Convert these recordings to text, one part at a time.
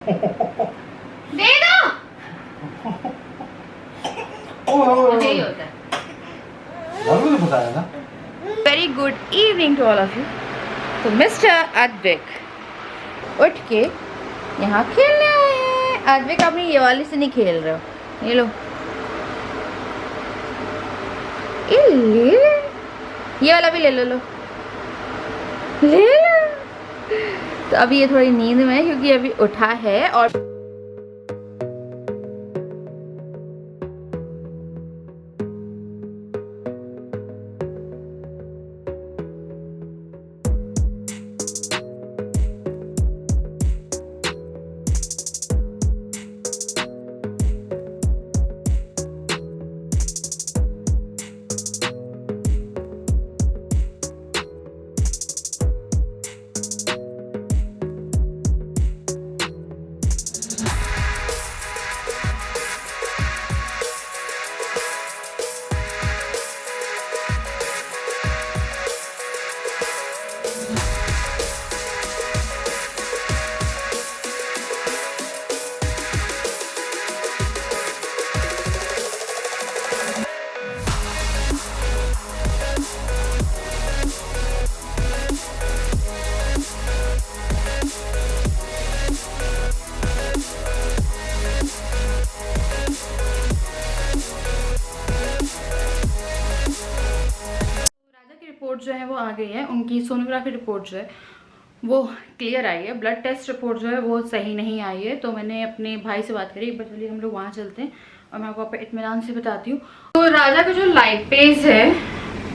दे दो। यही होता है। बताया ना। Very good evening to all of you. तो मिस्टर अद्विक उठ के यहाँ खेलने आए हैं। अद्विक अपनी ये वाली से नहीं खेल रहे हो, ये लो, ये ले ले, ये वाला भी ले लो, लो ले लो। तो अभी ये थोड़ी नींद में है क्योंकि अभी उठा है। और रिपोर्ट जो है वो आ गई है। उनकी सोनोग्राफी रिपोर्ट जो है वो क्लियर आई है। ब्लड टेस्ट रिपोर्ट जो है वो सही नहीं आई है। तो मैंने अपने भाई से बात करी, एक बार चलिए हम लोग वहाँ चलते हैं और मैं आपको इत्मीनान से बताती हूँ। तो राजा का जो लाइपेज है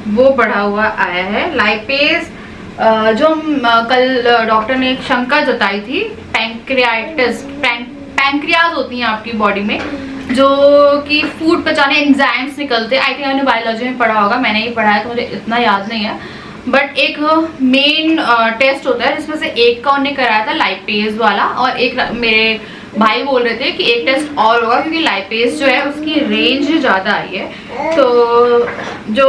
वो बढ़ा हुआ आया है। लाइपेज जो हम कल डॉक्टर ने एक शंका जताई थी, पैंक्रियाज होती हैं आपकी बॉडी में जो कि फूड पचाने एंजाइम्स निकलते हैं। आई थिंक आपने बायोलॉजी में पढ़ा होगा, मैंने ही पढ़ा है तो मुझे इतना याद नहीं है। बट एक मेन टेस्ट होता है जिसमें से एक का उन्हें कराया था लाइपेज वाला, और एक मेरे भाई बोल रहे थे कि एक टेस्ट और होगा क्योंकि लाइपेज जो है उसकी रेंज ज़्यादा आई है। तो जो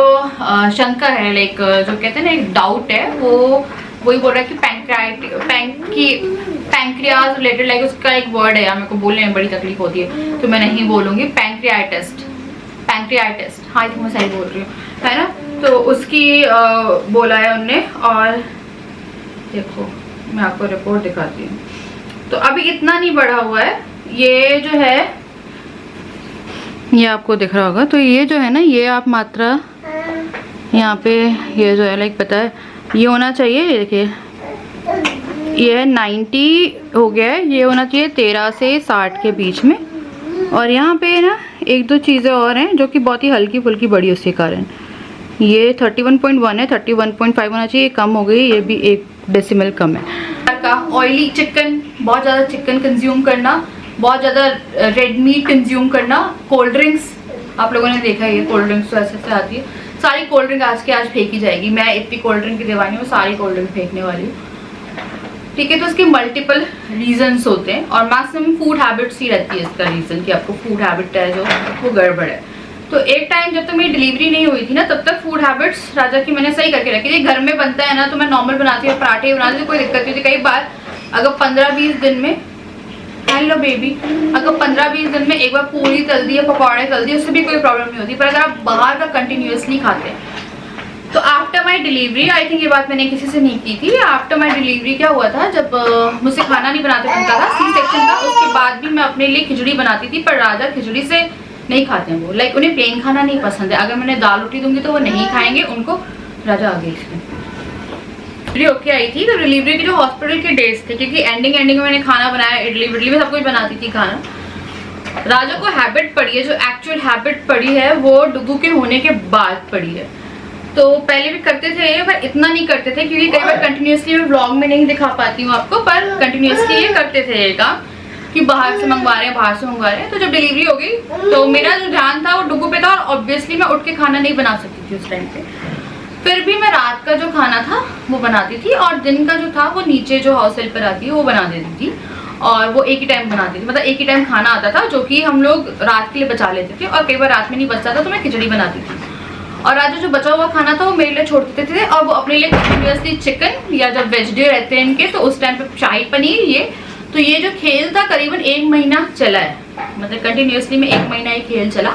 शंका है, लाइक जो कहते हैं ना एक डाउट है, वो वही बोल रहा है कि पैंक्रियाज रिलेटेड, लाइक उसका एक वर्ड है यार, मेरे को बोलने में बड़ी तकलीफ होती है तो मैं नहीं बोलूँगी। पैंक्रियाटिस्ट, हाँ मैं सही बोल रही हूँ, है ना। तो उसकी बोला है उनने। और देखो मैं आपको रिपोर्ट दिखाती हूँ। तो अभी इतना नहीं बढ़ा हुआ है, ये जो है ये आपको दिख रहा होगा। तो ये जो है ना, ये आप मात्रा यहाँ पे ये जो है लाइक पता है ये होना चाहिए, ये देखिए ये 90 हो गया है, ये होना चाहिए 13 से 60 के बीच में। और यहाँ पे ना एक दो चीज़ें और हैं जो कि बहुत ही हल्की फुल्की बढ़ी, उसके कारण ये 31.1 है, 31.5 होना चाहिए, कम हो गई, ये भी 1 डेसिमल कम है। का ऑयली चिकन, बहुत ज़्यादा चिकन कंज्यूम करना, बहुत ज़्यादा रेड मीट कंज्यूम करना, कोल्ड ड्रिंक्स, आप लोगों ने देखा है ये कोल्ड ड्रिंक्स तो ऐसे आती है, सारी कोल्ड ड्रिंक आज के आज फेंकी जाएगी। मैं इतनी कोल्ड ड्रिंक की दीवानी हूँ, सारी कोल्ड ड्रिंक फेंकने वाली हूँ, ठीक है। तो इसके मल्टीपल रीजंस होते हैं और मैक्सिमम फूड हैबिट्स ही रहती है इसका रीज़न कि आपको फूड हैबिट है जो वो गड़बड़ है। तो एक टाइम जब तक मेरी डिलीवरी नहीं हुई थी ना, तब तक फूड हैबिट्स राजा की मैंने सही करके रखी थी। घर में बनता है ना तो मैं नॉर्मल बनाती हूँ, पराठे बनाती हूँ, कोई दिक्कत नहीं होती। कई बार अगर 15-20 दिन में, हेलो बेबी, अगर 15-20 दिन में एक बार पूरी तल दी है, पकौड़े तल दिए, उससे भी कोई प्रॉब्लम नहीं होती। पर अगर आप बाहर का कंटिन्यूसली खाते हैं तो after my delivery, I think ये बात मैंने किसी से नहीं की थी, आफ्टर माई डिलीवरी क्या हुआ था, जब मुझसे खाना नहीं बनाते बनता था, सी सेक्शन था, उसके बाद भी मैं अपने लिए खिचड़ी बनाती थी। पर राजा खिचड़ी से नहीं खाते हैं, वो लाइक उन्हें प्लेन खाना नहीं पसंद है। अगर मैंने दाल रोटी दूंगी तो वो नहीं खाएंगे, उनको राजा आ गई इसमें। डिलीवरी होके आई थी तो डिलीवरी के जो हॉस्पिटल के डेज थे, क्योंकि एंडिंग में मैंने खाना बनाया, इडली में सब कुछ बनाती थी खाना। राजा को हैबिट पड़ी है, जो एक्चुअल हैबिट पड़ी है वो डुगू के होने के बाद पड़ी है। तो पहले भी करते थे पर इतना नहीं करते थे, क्योंकि कई बार कंटिन्यूसली मैं व्लॉग में नहीं दिखा पाती हूँ आपको, पर कंटिन्यूसली ये करते थे ये काम कि बाहर से मंगवा रहे हैं। तो जब डिलीवरी हो गई तो मेरा जो ध्यान था वो डुगू पे था, और ऑब्वियसली मैं उठ के खाना नहीं बना सकती थी उस टाइम पे। फिर भी मैं रात का जो खाना था वो बनाती थी, और दिन का जो था वो नीचे जो हाउस हेल्पर आती है वो बना देती थी, और वो एक ही टाइम बनाती थी। मतलब एक ही टाइम खाना आता था जो कि हम लोग रात के लिए बचा लेते थे, और कई बार रात में नहीं बचता था तो मैं खिचड़ी बनाती थी। और राजा जो बचा हुआ खाना था वो मेरे लिए छोड़ देते थे, और वो अपने लिए कंटिन्यूसली चिकन, या जब वेज डे रहते हैं इनके तो उस टाइम पे शाही पनीर, ये तो ये जो खेल था करीबन 1 महीना चला है, मतलब कंटिन्यूअसली में 1 महीना ये खेल चला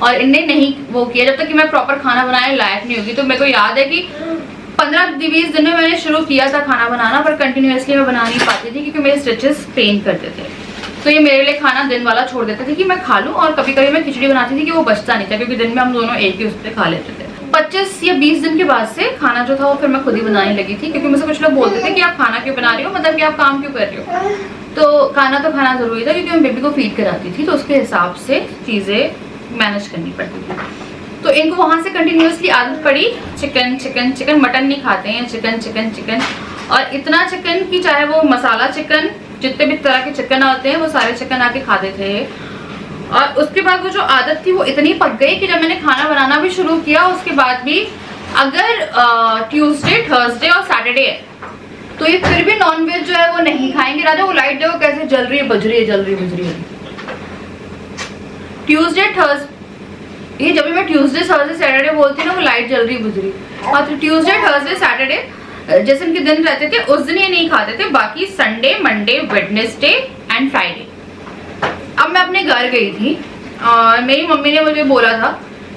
और इनने नहीं वो किया जब तक कि मैं प्रॉपर खाना बनाने लायक नहीं होगी। तो मेरे को याद है कि 15-20 दिन में मैंने शुरू किया था खाना बनाना, पर कंटिन्यूअसली मैं बना नहीं पाती थी क्योंकि मेरे स्टिचेस पेन करते थे। तो ये मेरे लिए खाना दिन वाला छोड़ देते थे कि मैं खा लूँ, और कभी कभी मैं खिचड़ी बनाती थी कि वो बचता नहीं था क्योंकि दिन में हम दोनों एक ही उस पर खा लेते थे। 25 या 20 दिन के बाद से खाना जो था वो फिर मैं खुद ही बनाने लगी थी, क्योंकि मुझसे कुछ लोग बोलते थे कि आप खाना क्यों बना रही हो, मतलब कि आप काम क्यों कर रही हो। तो खाना तो खाना जरूरी था क्योंकि मैं बेबी को फीड कराती थी, तो उसके हिसाब से चीज़ें मैनेज करनी पड़ती थी। तो इनको वहाँ से कंटिन्यूअसली आदत पड़ी चिकन चिकन चिकन, मटन नहीं खाते हैं, चिकन चिकन चिकन, और इतना चिकन कि चाहे वो मसाला चिकन, जितने भी तरह के चिकन आते हैं वो सारे चिकन आके खाते थे। और उसके बाद वो जो आदत थी वो इतनी पक गई कि जब मैंने खाना बनाना भी शुरू किया उसके बाद भी अगर ट्यूसडे, थर्सडे और सैटरडे है तो ये फिर भी नॉनवेज जो है वो नहीं खाएंगे। राजा वो लाइट देखो कैसे जल रही है, बज रही है, जल रही है। ट्यूसडे थर्सडे, ये जब भी मैं ट्यूसडे थर्सडे सैटरडे बोलती हूँ ना वो लाइट जल रही बुझ रही। और तो ट्यूसडे थर्सडे सैटरडे जैसे इनके दिन रहते थे उस दिन ये नहीं खाते थे, बाकी Sunday, Monday, Wednesday and Friday. अब मैं अपने घर गई थी और मेरी मम्मी ने मुझे बोला था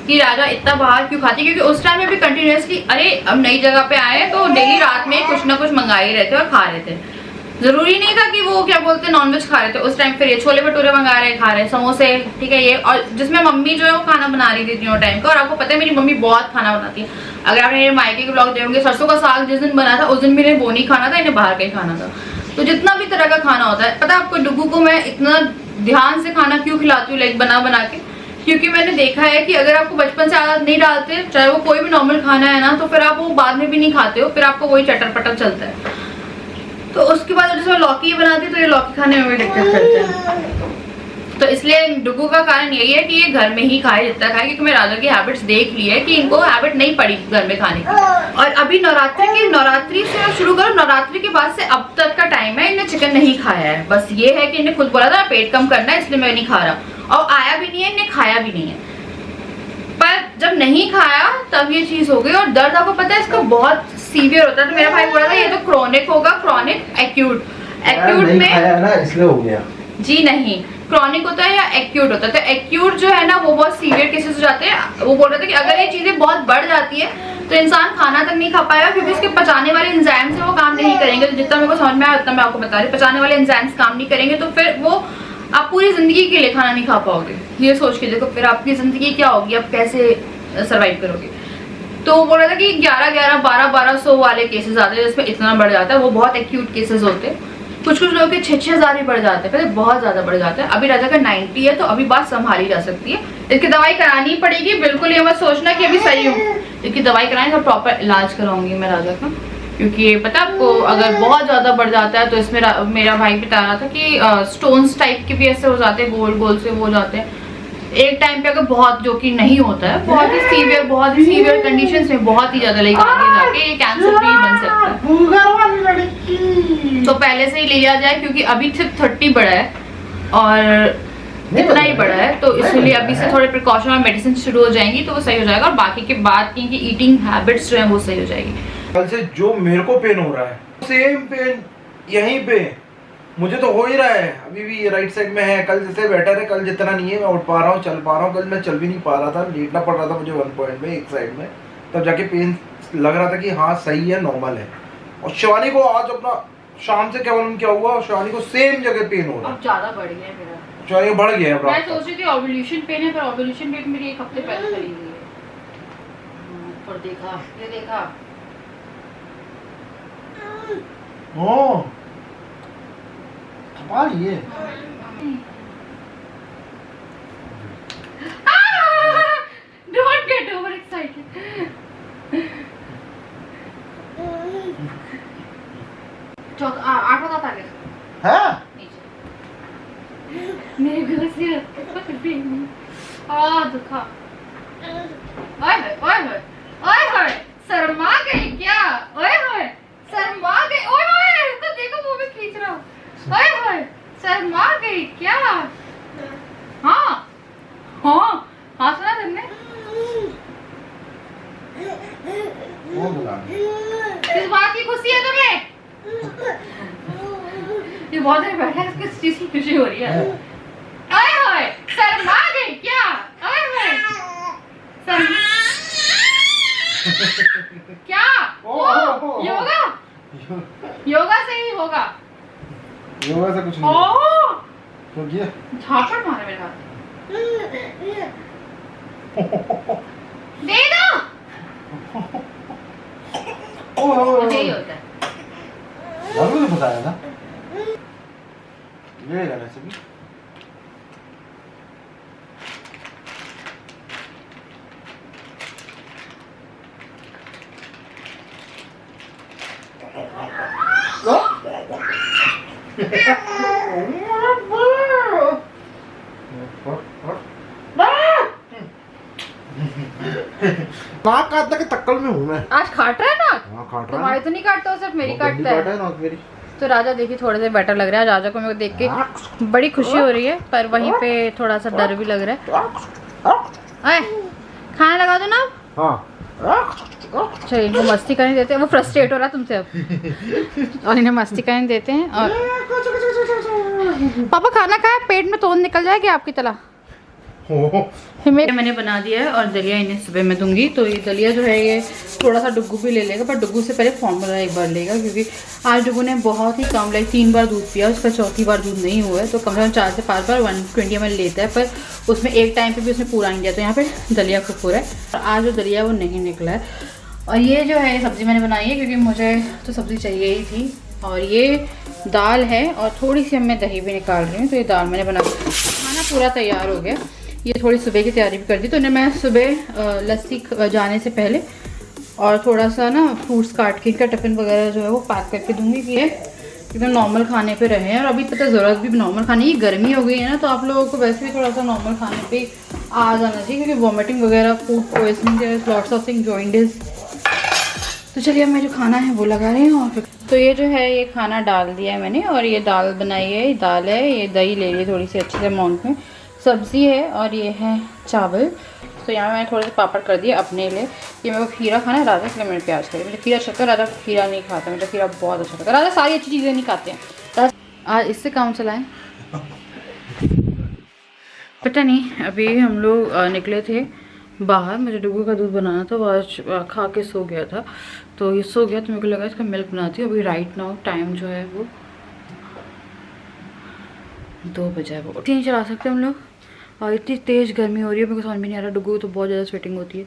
कि राजा इतना बाहर क्यों खाती, क्योंकि उस टाइम में भी कंटिन्यूअसली अरे अब नई जगह पे आए हैं तो डेली रात में कुछ ना कुछ मंगा ही रहे थे और खा रहे थे। जरूरी नहीं था कि वो क्या बोलते हैं नॉनवेज खा रहे थे उस टाइम। फिर ये छोले भटूरे मंगा रहे, खा रहे, समोसे, ठीक है ये, और जिसमें मम्मी जो है वो खाना बना रही थी तीनों टाइम का। और आपको पता है मेरी मम्मी बहुत खाना बनाती है। अगर आपने मेरे मायके के ब्लॉग देखोगे, सरसों का साग जिस दिन बना था उस दिन मेरे वो नहीं खाना था, इन्हें बाहर का ही खाना था। तो जितना भी तरह का खाना होता है, पता है आपको डुगू को मैं इतना ध्यान से खाना क्यों खिलाती हूँ, लाइक बना बना के, क्योंकि मैंने देखा है कि अगर आपको बचपन से आदत नहीं डालते, चाहे वो कोई भी नॉर्मल खाना है ना, तो फिर आप वो बाद में भी नहीं खाते हो, फिर आपको वही चटर पटर चलता है। तो उसके बाद जैसे मैं लौकी बनाती तो ये लौकी खाने में भी दिक्कत करते हैं। तो इसलिए डुगू का कारण यही है कि ये घर में ही खाए जितना खाए, क्योंकि मैं राजा की हैबिट्स देख ली है कि इनको हैबिट नहीं पड़ी घर में खाने की। और अभी नवरात्रि से शुरू करो, नवरात्रि के बाद से अब तक का टाइम है, इन्हें चिकन नहीं खाया है। बस ये है कि इन्हें खुद बोला था पेट कम करना है इसलिए मैं नहीं खा रहा, और आया भी नहीं है, इन्हें खाया भी नहीं है। पर जब नहीं खाया तब ये चीज हो गई। और दर्द आपको पता है इसका बहुत सीवियर होता है। तो मेरा भाई बोला था ये तो क्रॉनिक होगा, क्रॉनिक एक्यूट में खाया ना इसलिए हो गया। जी नहीं, क्रॉनिक होता है या एक्यूट होता है। तो एक्यूट जो है ना वो बहुत सीवियर केसेस हो जाते हैं। वो बोल रहे थे कि अगर ये चीजें बहुत बढ़ जाती है तो इंसान खाना तक नहीं खा पाएगा, क्योंकि उसके पचाने वाले एंजाइम्स वो काम नहीं करेंगे। तो जितना मेरे को समझ में आया उतना मैं आपको बता रही, पचाने वाले एंजाइम्स काम नहीं करेंगे तो फिर वो आप पूरी जिंदगी के लिए खाना नहीं खा पाओगे। ये सोच के देखो फिर आपकी जिंदगी क्या होगी, आप कैसे सर्वाइव करोगे। तो वो बोल रहा था कि 11-11, 12-1200 वाले केसेस आते हैं जिसमें इतना बढ़ जाता है, वो बहुत एक्यूट केसेस होते हैं। कुछ लोगों के 6-6 हज़ार ही बढ़ जाते हैं, पहले बहुत ज्यादा बढ़ जाता है। अभी राजा का 90 है तो अभी बात संभाली जा सकती है। इसकी दवाई करानी पड़ेगी, बिल्कुल ये मत सोचना कि अभी सही हूँ। इसकी दवाई कराएं तो प्रॉपर इलाज कराऊंगी मैं राजा का, क्योंकि पता आपको अगर बहुत ज्यादा बढ़ जाता है तो इसमें मेरा भाई बता रहा था कि स्टोन्स टाइप के भी ऐसे हो जाते हैं, गोल गोल से हो जाते हैं एक टाइम पे। अगर बहुत, जो कि नहीं होता है, बहुत ही सीवियर कंडीशंस में बहुत ही ज्यादा लेकर आगे जाके ये कैंसर भी बन सकता है। तो पहले से ही लिया जाए, क्योंकि अभी सिर्फ 30 बढ़ा है और इतना ही बढ़ा है, तो इसलिए अभी से थोड़े प्रिकॉशन और मेडिसिन शुरू हो जाएंगी तो वो सही हो जाएगा। और बाकी के बाद की ईटिंग हैबिट्स जो है वो सही हो जाएगी। कल से जो मेरे को पेन हो रहा है सेम पेन यहीं पे मुझे तो हो ही रहा है। अभी भी ये राइट साइड में है, कल जैसे बेटर है, कल जितना नहीं है, मैं उठ पा रहा हूँ, चल पा रहा हूँ। कल मैं चल भी नहीं पा रहा था, लेटना पड़ रहा था मुझे 1 पॉइंट में, एक साइड में, तब जाके पेन लग रहा था कि हाँ सही है, नॉर्मल है। और शिवानी को आज अपना शाम से क्या हुआ, शिवानी को सेम जगह पेन हो रहा है। अब ज्यादा बढ़ गया है मेरा, शिवानी बढ़ गया है। मैं सोच रही थी ओव्यूलेशन पेन है, पर ओव्यूलेशन डेट मेरी 1 हफ्ते पहले चली गई है। पर देखा, ये देखा ओ ये Don't get overexcited. चौथा 8वां दांत आ गया। हाँ? मेरे गले से दुखा। ओए शर्मा गई क्या? ओए शर्मा गई। ओए तो देखो वो भी खींच रहा हूँ। ओए शर्मा गई क्या? हाँ सुना तुमने? किस बात की खुशी है तुम्हें? तू बहुत देर बैठा है, किस चीज की खुशी हो रही है? ओए होए, शर्मा गई क्या? ओए होए, क्या? योगा योगा से ही होगा। योगा से कुछ नहीं तो किया झापड़ मारे मेरे हाथ। दे दो। यही होता है। आपको तो बताया था ये गाने से भी नाक काटने के तक्कल में हूँ मैं। आज काट रहा है ना? हाँ काट रहा है। तुम्हारी तो नहीं काटता, सिर्फ मेरी काटता है। नाक मेरी। तो राजा देखिए थोड़े से बेटर लग रहा है। राजा को मेरे को देख के बड़ी खुशी हो रही है, पर वहीं पे थोड़ा सा डर भी लग रहा है। अरे खाना लगा दो ना। हाँ चलिए इनको मस्ती करने देते हैं, वो फ्रस्ट्रेट हो रहा है तुमसे अब। और इन्हें मस्ती करने देते हैं। और पापा खाना खाए, पेट में तोड़ निकल जाएगी आपकी तरह। मैंने बना दिया है और दलिया इन्हें सुबह में दूंगी। तो ये दलिया जो है ये थोड़ा सा डुग्गू भी ले लेगा, पर डुग्गू से पहले फॉर्मूला एक बार लेगा, क्योंकि आज डुग्गू ने बहुत ही कम, लाइक 3 बार दूध पिया, उसका 4थी बार दूध नहीं हुआ है। तो कम से कम 4 से 5 बार 120 ml लेता है, पर उसमें एक टाइम पे भी उसने पूरा नहीं दिया। तो यहाँ पे दलिया को पूरा है और आज जो दलिया वो नहीं निकला है। और ये जो है सब्ज़ी मैंने बनाई है, क्योंकि मुझे तो सब्ज़ी चाहिए ही थी। और ये दाल है और थोड़ी सी मैं दही भी निकाल रही हूँ। तो ये दाल मैंने बना, खाना पूरा तैयार हो गया। ये थोड़ी सुबह की तैयारी भी कर दी। तो इन्हें मैं सुबह लस्सी जाने से पहले और थोड़ा सा ना फ्रूट्स काट के इनका टिफ़िन वगैरह जो है वो पैक करके दूंगी कि ये एकदम नॉर्मल खाने पे रहे हैं। और अभी पता ज़रूरत भी नॉर्मल खाने की, गर्मी हो गई है ना, तो आप लोगों को वैसे भी थोड़ा सा नॉर्मल खाने पे आ जाना चाहिए, क्योंकि वॉमिटिंग वगैरह, food poisoning, lots of thing, jaundice. तो चलिए अब मैं जो खाना है वो लगा रही हूँ। और फिर तो ये जो है ये खाना डाल दिया है मैंने, और ये दाल बनाई है, ये दाल है, ये दही ले ली थोड़ी सी अच्छे से अमाउंट में, सब्ज़ी है और ये है चावल। तो यहाँ मैंने थोड़े से पापड़ कर दिए अपने लिए। ये मेरे को खीरा खाना है, राजा के लिए मैंने प्याज करी। मुझे खीरा अच्छा लगता है, राजा खीरा नहीं खाता, मुझे खीरा बहुत अच्छा लगता है। राजा सारी अच्छी चीज़ें नहीं खाते हैं। आज इससे काम चलाएं। पता नहीं, अभी हम लोग निकले थे बाहर, मुझे डुगू का दूध बनाना था, वो आज खा के सो गया था। तो ये सो गया तो मेरे को लगा इसका मिल्क बनाती हूँ। अभी राइट नाउ टाइम जो है वो 2 बजे है। वो नहीं चला सकते हम लोग, और इतनी तेज़ गर्मी हो रही है, मेरे को समझ में नहीं आ रहा। डुगू तो बहुत ज़्यादा स्वेटिंग होती है।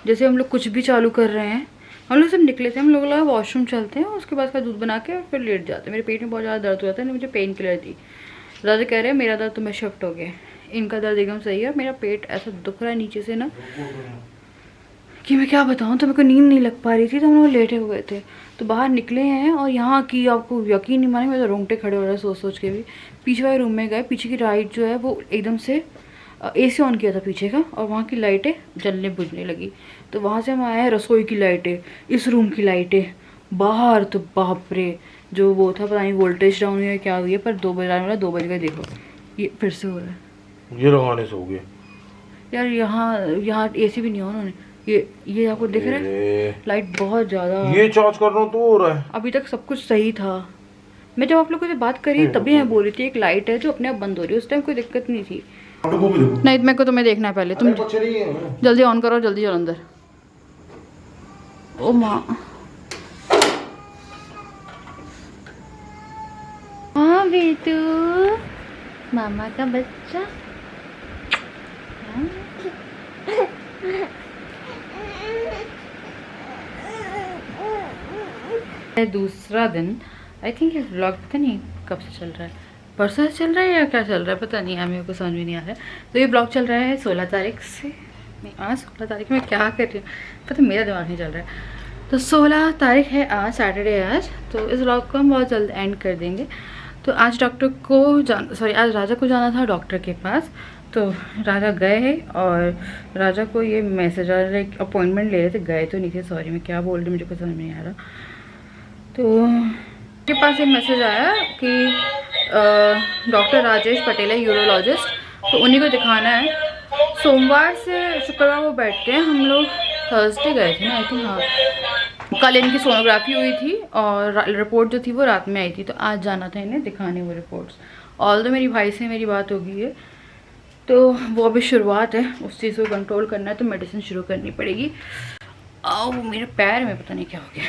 जैसे हम लोग कुछ भी चालू कर रहे हैं, हम लोग सब निकले थे, हम लोग लगा वॉशरूम चलते हैं, उसके बाद का दूध बना के और फिर लेट जाते हैं। मेरे पेट में बहुत ज़्यादा दर्द हो जाता है, मुझे पेन किलर दी। राजा कह रहे हैं मेरा दर्द तुम्हें शिफ्ट हो गया, इनका दर्द एकदम सही है। मेरा पेट ऐसा दुख रहा है नीचे से ना कि मैं क्या बताऊँ। तो मेरे को नींद नहीं लग पा रही थी, तो हम लोग लेटे हुए थे। तो बाहर निकले हैं और यहाँ की आपको यकीन नहीं माने, मेरे तो रोंगटे खड़े हो रहे हैं सोच सोच के भी। पीछे वाले रूम में गए, पीछे की लाइट जो है वो एकदम से AC ऑन किया था पीछे का, और वहाँ की लाइटें जलने बुझने लगी। तो वहाँ से हम आए हैं, रसोई की लाइटें, इस रूम की लाइटें, बाहर तो बाप रे, जो वो था पता नहीं वोल्टेज डाउन हुई है क्या हुई है, पर 2 बजे वाला 2 बज गए। देखो ये फिर से हो रहा है, ये लगाने से हो गया यार। यहाँ AC भी नहीं ऑन होने। ये आपको दिख रहा है लाइट बहुत ज़्यादा। ये चार्ज कर रहा हूँ तो हो रहा है। अभी तक सब कुछ सही था। मैं जब आप लोगों से बात करी तभी मैं बोल रही थी एक लाइट है जो अपने आप बंद हो रही है, उस टाइम कोई दिक्कत नहीं थी। नहीं मेरे को तुम्हें देखना है पहले, तुम जल्दी ऑन करो, जल्दी चलो अंदर। ओ माँ, हाँ बेटू, मामा का बच्चा। दूसरा दिन, आई थिंक ये व्लॉग पता नहीं कब से चल रहा है, परसों से चल रहा है या क्या चल रहा है पता नहीं है, मेरे को समझ में नहीं आ रहा है। तो ये ब्लॉग चल रहा है 16 तारीख से। नहीं आज 16 तारीख में क्या कर रही हूँ पता, मेरा दिमाग नहीं चल रहा है। तो 16 तारीख है आज, सैटरडे है आज। तो इस ब्लॉग को हम बहुत जल्द एंड कर देंगे। तो आज डॉक्टर को आज राजा को जाना था डॉक्टर के पास। तो राजा गए हैं और राजा को ये मैसेज आ रहा है, अपॉइंटमेंट ले रहे थे, गए तो नहीं थे, सॉरी मैं क्या बोल रही हूँ मुझे कुछ समझ में नहीं आ रहा। तो के पास एक मैसेज आया कि डॉक्टर राजेश पटेल है यूरोलॉजिस्ट, तो उन्हीं को दिखाना है। सोमवार से शुक्रवार वो बैठते हैं, हम लोग थर्सडे गए थे ना आई थिंक, हाँ कल इनकी सोनोग्राफी हुई थी और रिपोर्ट जो थी वो रात में आई थी, तो आज जाना था इन्हें दिखाने वो रिपोर्ट्स। ऑल तो मेरी भाई से मेरी बात हो गई है, तो वो अभी शुरुआत है, उस चीज़ को कंट्रोल करना है, तो मेडिसिन शुरू करनी पड़ेगी। और मेरे पैर में पता नहीं क्या हो गया।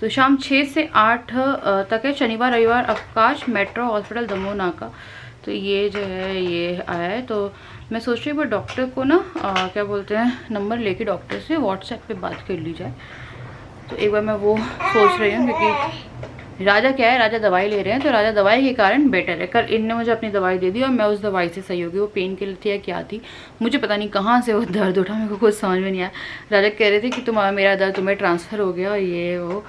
तो शाम 6 से 8 तक है, शनिवार रविवार अवकाश, मेट्रो हॉस्पिटल दमोह नाका। तो ये जो है ये आया है, तो मैं सोच रही हूँ डॉक्टर को ना क्या बोलते हैं, नंबर लेके डॉक्टर से व्हाट्सएप पे बात कर ली जाए। तो एक बार मैं वो सोच रही हूँ, क्योंकि राजा क्या है, राजा दवाई ले रहे हैं, तो राजा दवाई के कारण बेटर है। कल इनने मुझे अपनी दवाई दे दी और मैं उस दवाई से सही हो गई। वो पेन किलर थी या क्या थी मुझे पता नहीं, कहाँ से वो दर्द उठा, मेरे को कुछ समझ में नहीं आया। राजा कह रहे थे कि मेरा दर्द तुम्हें ट्रांसफ़र हो गया और ये वो,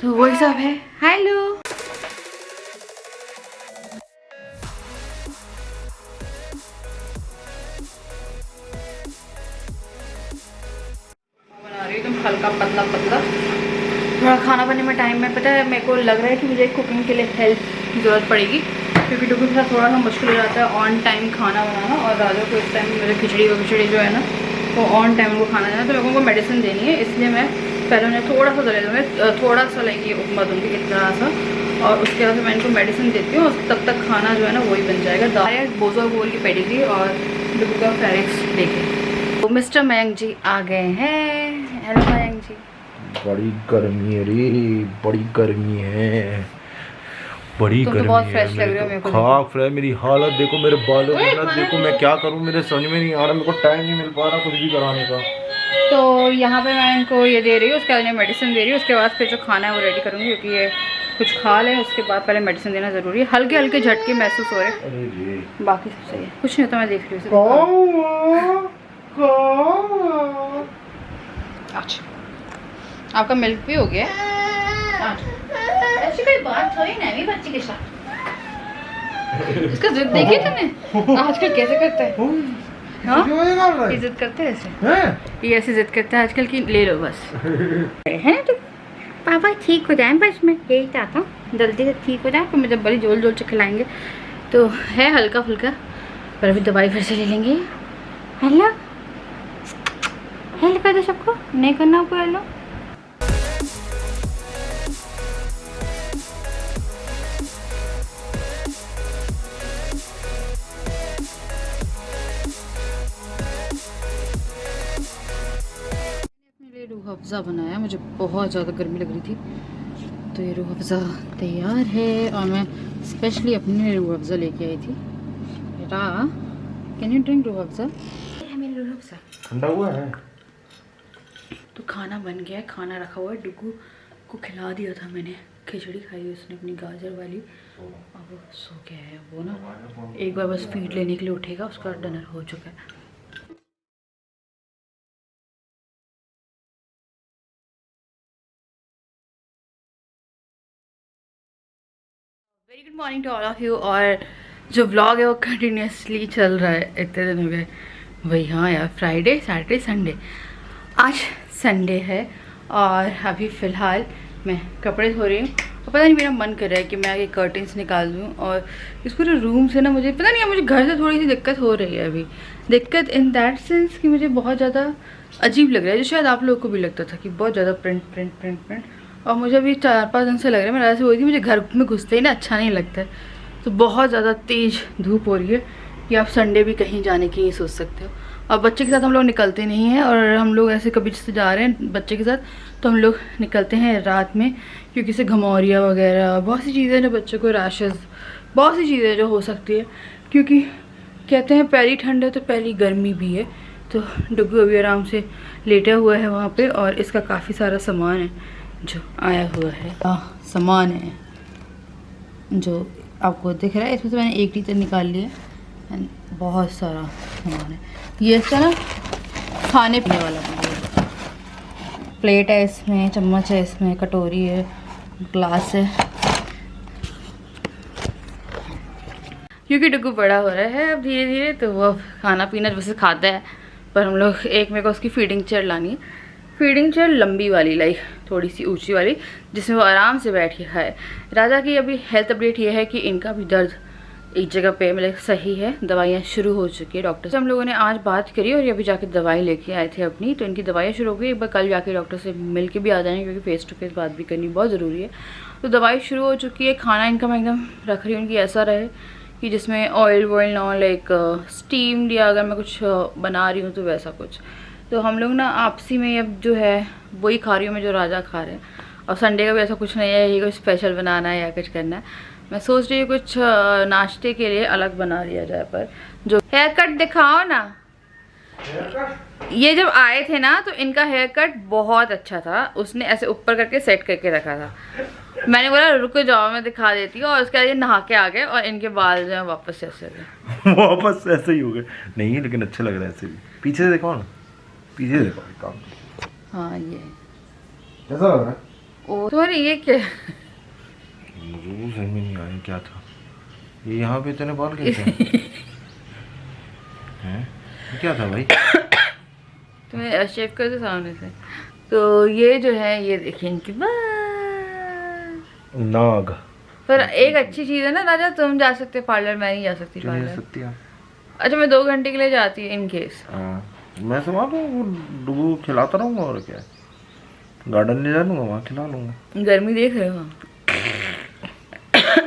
तो वही सब है। हेलो, बना रही हूँ एकदम हल्का पतला पतला। थोड़ा खाना बनाने में टाइम में, पता है मेरे को लग रहा है कि मुझे कुकिंग के लिए हेल्प की ज़रूरत पड़ेगी, क्योंकि डुगू के साथ थोड़ा सा मुश्किल हो जाता है ऑन टाइम खाना बनाना। और राजा को इस टाइम मेरे खिचड़ी जो है ना वो ऑन टाइम को खाना देना, तो लोगों को मेडिसिन देनी है, इसलिए मैं पहले उन्हें थोड़ा सा दे दूँगी, थोड़ा सा लेंगे उपमा दूँगी इतना सा, और उसके बाद मैं इनको मेडिसिन देती हूँ, तब तक खाना जो है ना वही बन जाएगा। दाल बोझा बोल की पेडिग्री और डुगू का फेरिक्स देखें। तो मिस्टर मयंक जी आ गए हैं। हेलो मयंक जी। बड़ी गर्मी है रे, बड़ी गर्मी है, बड़ी तुम गर्मी तो बहुत है। फ्रेश लग रहे हो मेरे को। खाक फ्रेश, मेरी हालत देखो, मेरे बालों की हालत देखो, मैं क्या करूं, मेरे समझ में नहीं आ रहा, मेरे को टाइम नहीं मिल पा रहा कुछ भी कराने का। तो यहाँ पे मैं इनको ये दे रही हूँ, उसके बाद इन्हें मेडिसिन दे रही हूँ, उसके बाद फिर जो खाना है वो रेडी करूँगी, क्योंकि ये कुछ खा लें उसके बाद पहले मेडिसिन देना ज़रूरी है। हल्के हल्के झटके महसूस हो रहे हैं, बाकी सब सही है, कुछ नहीं होता, मैं देख रही हूँ। अच्छा, आपका मिल्क भी हो गया। ऐसी कोई बात थोड़ी ना है बच्चे के साथ। इसका जिद देखी तुमने आजकल कैसे करता है? हाँ, ये जिद करते हैं ऐसे, ये ऐसे जिद करते हैं आजकल की, ले लो बस। है तो पापा ठीक हो जाए, बस मैं यही चाहता हूँ जल्दी से ठीक हो जाए, फिर मुझे बड़ी जोल जोल से खिलाएंगे। तो है हल्का फुल्का, पर अभी दवाई फिर से ले लेंगे। हेलो हेल्प कर दो सबको, नहीं करना आपको। हेलो, रूह अफ़ज़ा बनाया, मुझे बहुत ज़्यादा गर्मी लग रही थी, तो ये रूह अफ़ज़ा तैयार है, और मैं स्पेशली अपने लिए रूह अफ़ज़ा लेके आई थी। बेटा can you drink Rooh Afza? मेरी रूह अफ़ज़ा ठंडा हुआ है। तो खाना बन गया है, खाना रखा हुआ है, डुगू को खिला दिया था मैंने, खिचड़ी खाई उसने अपनी गाजर वाली, अब वो सो गया है। वो ना एक बार बस फीड लेने के लिए उठेगा, उसका डिनर हो चुका है। Very good morning to all of you. और जो व्लॉग है वो कंटिन्यूसली चल रहा है, इतने दिन हो गए वही। हाँ यार, फ्राइडे सैटरडे संडे, आज संडे है, और अभी फ़िलहाल मैं कपड़े धो रही हूँ। और पता नहीं मेरा मन कर रहा है कि मैं आगे कर्टन्स निकाल दूँ, और इस पूरे रूम से ना मुझे पता नहीं, मुझे घर से थोड़ी सी दिक्कत हो रही है अभी। दिक्कत इन दैट सेंस कि मुझे बहुत ज़्यादा अजीब लग रहा है, जो शायद आप लोगों को भी लगता था कि बहुत ज़्यादा प्रिंट प्रिंट प्रिंट प्रिंट। और मुझे अभी 4-5 दिन से लग रहा है, मैं रात से वही थी, मुझे घर में घुसते ही ना अच्छा नहीं लगता है। तो बहुत ज़्यादा तेज़ धूप हो रही है कि आप संडे भी कहीं जाने की नहीं सोच सकते हो। और बच्चे के साथ हम लोग निकलते नहीं हैं, और हम लोग ऐसे कभी जैसे जा रहे हैं बच्चे के साथ, तो हम लोग निकलते हैं रात में, क्योंकि से घमौरिया वगैरह बहुत सी चीज़ें जो बच्चों को रैशेज़, बहुत सी चीज़ें जो हो सकती है, क्योंकि कहते हैं पहली ठंड है तो पहली गर्मी भी है। तो डुगू अभी आराम से लेटा हुआ है वहाँ पे, और इसका काफ़ी सारा सामान है जो आया हुआ है। सामान है जो आपको दिख रहा है, इसमें से मैंने एक लीटर निकाल लिया है, बहुत सारा सामान है। ये इसका ना खाने पीने वाला प्लेट है, इसमें चम्मच है, इसमें कटोरी है, ग्लास है। क्योंकि डुगू बड़ा हो रहा है अब धीरे धीरे, तो वो खाना पीना वैसे खाता है, पर हम लोग मेरे को उसकी फीडिंग चेयर लानी है। फीडिंग चेयर लंबी वाली, लाइक थोड़ी सी ऊंची वाली, जिसमें वो आराम से बैठ के खाए। राजा की अभी हेल्थ अपडेट ये है कि इनका भी दर्द एक जगह पे मतलब सही है, दवाइयाँ शुरू हो चुकी है। डॉक्टर से हम लोगों ने आज बात करी और ये अभी जाके दवाई लेके आए थे अपनी, तो इनकी दवाइयाँ शुरू हो गई। एक बार कल जाके डॉक्टर से मिल के भी आ जाएंगे क्योंकि फेस टू फेस बात भी करनी बहुत ज़रूरी है। तो दवाई शुरू हो चुकी है। खाना इनका मैं एकदम रख रही हूँ कि ऐसा रहे कि जिसमें ऑयल वॉयल ना, लाइक स्टीम्ड, या अगर मैं कुछ बना रही हूँ तो वैसा कुछ। तो हम लोग ना आपसी में अब जो है वही खा रही हूँ मैं जो राजा खा रहे हैं। और संडे का भी ऐसा कुछ नहीं है यही कुछ स्पेशल बनाना है या कुछ करना है। मैं सोच रही हूँ कुछ नाश्ते के लिए अलग बना लिया जाए। पर जो हेयर कट दिखाओ ना, ये जब आए थे ना तो इनका हेयर कट बहुत अच्छा था। उसने ऐसे ऊपर करके सेट करके रखा था। मैंने बोला रुको जाओ मैं दिखा देती हूँ, और उसके बाद ये नहा के आ गए और इनके बाल जो है वापस से ऐसे थे। वापस ऐसे ही हो गए। नहीं लेकिन अच्छा लग रहा है ऐसे भी। पीछे से देखो ना, पीछे से देखो काम। हाँ ये कैसा लग रहा है? ओ तुम्हारे ये क्या मुझे समझ में नहीं आया क्या था ये। यहाँ पे इतने बाल कैसे हैं? क्या था भाई? तुम्हें शेव कर दो सामने से। तो ये जो है ये देखिए इनकी नाग। पर एक अच्छी चीज़ है ना राजा, तुम जा सकते पार्लर, मैं नहीं जा सकती पार्लर। अच्छा मैं 2 घंटे के लिए जाती हूँ इन केस। मैं समझ वो डुगू खिलाता रहूँगा और क्या, गार्डन ले जा लूँगा वहाँ खिला लूँगा। गर्मी देख रहे हो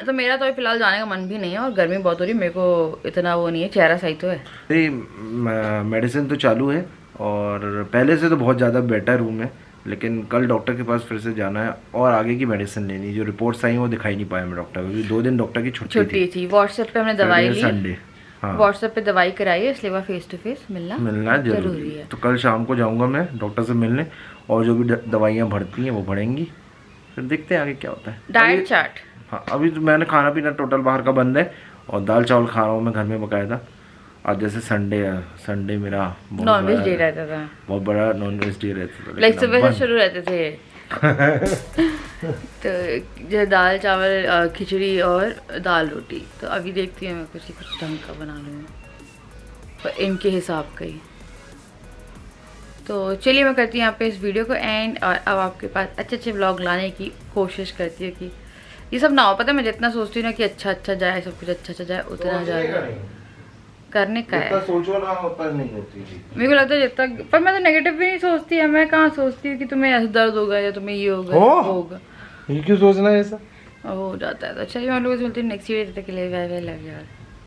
तो मेरा तो फिलहाल जाने का मन भी नहीं है और गर्मी बहुत हो रही है। मेरे को इतना वो नहीं है, चेहरा सही तो है। मेडिसिन तो चालू है और पहले से तो बहुत ज़्यादा बेटर हूँ मैं, लेकिन कल डॉक्टर के पास फिर से जाना है और आगे की मेडिसिन लेनी। जो रिपोर्ट्स आई वो दिखाई नहीं पाया मैं डॉक्टर को, क्योंकि 2 दिन डॉक्टर की छुट्टी थी। व्हाट्सएप पे हमने दवाई ली, संडे। हाँ व्हाट्सएप पे दवाई कराई है, इसलिए वह फेस टू फेस मिलना जरूरी है। तो कल शाम को जाऊँगा मैं डॉक्टर से मिलने, और जो भी दवाइयाँ बढ़ती हैं वो बढ़ेंगी, फिर देखते हैं आगे क्या होता है। Diet chart. हाँ अभी तो मैंने खाना पीना टोटल बाहर का बंद है और दाल चावल खा रहा हूँ मैं घर में बकायदा। आज जैसे संडे है, संडे मेरा नॉनवेज डे रहता था, बहुत बड़ा नॉनवेज डे रहता था। लाइक सुबह से शुरू रहते थे तो जो दाल चावल खिचड़ी और दाल रोटी। तो अभी देखती हूँ मैं कुछ ढंग का बना लूँगी पर इनके हिसाब का ही। तो चलिए मैं करती हूँ यहाँ पे इस वीडियो को एंड, और अब आपके पास अच्छे अच्छे व्लॉग लाने की कोशिश करती हूँ कि ये सब ना हो। पता है मैं जितना सोचती हूँ ना कि अच्छा जाए, सब कुछ अच्छा जाए, उतना ज़्यादा करने का है। सोचो ना उतना नहीं होती थी। मेरे को लगता है जितना, पर मैं तो नेगेटिव भी नहीं सोचती है। मैं कहाँ सोचती हूँ कि तुम्हें ऐसा दर्द होगा या तुम्हें ये होगा ये क्यों सोचना है ऐसा? हो जाता है। तो चलिए हम लोग मिलते हैं नेक्स्ट वीडियो, तक के लिए bye bye, love you all.